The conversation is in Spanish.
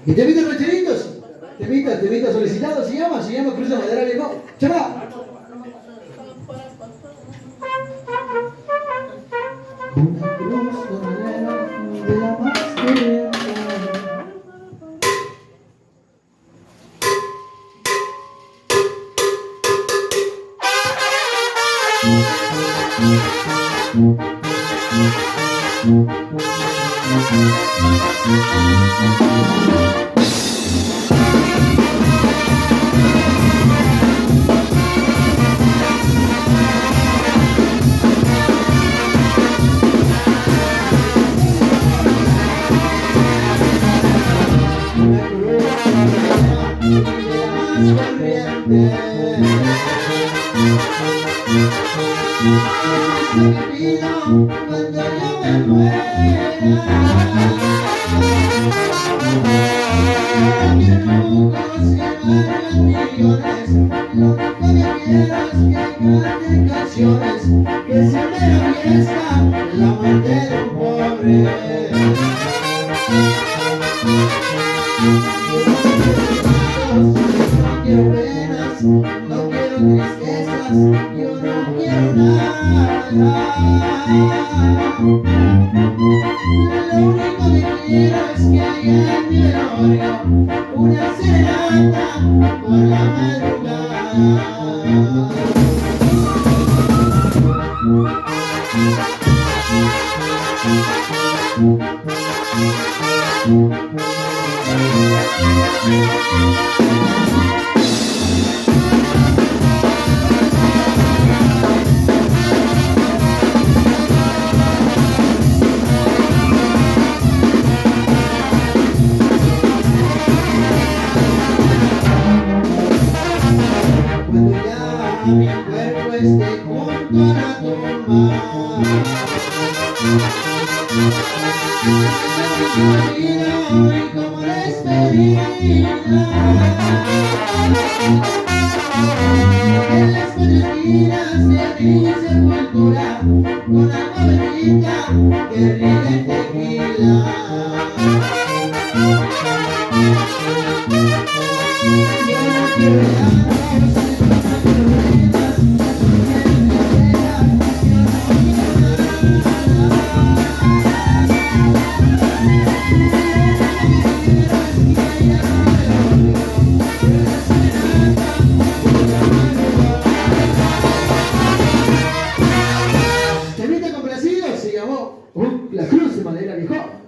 Y temitas rancheritos, temitas solicitados, se llama Cruz de Madera Viejo. ¡Chama! Una cruz de madera de la más querida. Cuando yo me muera, millones, lo que quiero es que canten canciones, que se me la fiesta, la muerte de un pobre. No quiero penas, no quiero tristezas, yo no quiero nada. Lo único que quiero es que haya en mi velorio una serenata por la madrugada. Cuando ya mi cuerpo esté junto a la tumba, y como despedida, en las cuatro esquinas de mi sepultura, con agua bendita que ríe en tequila.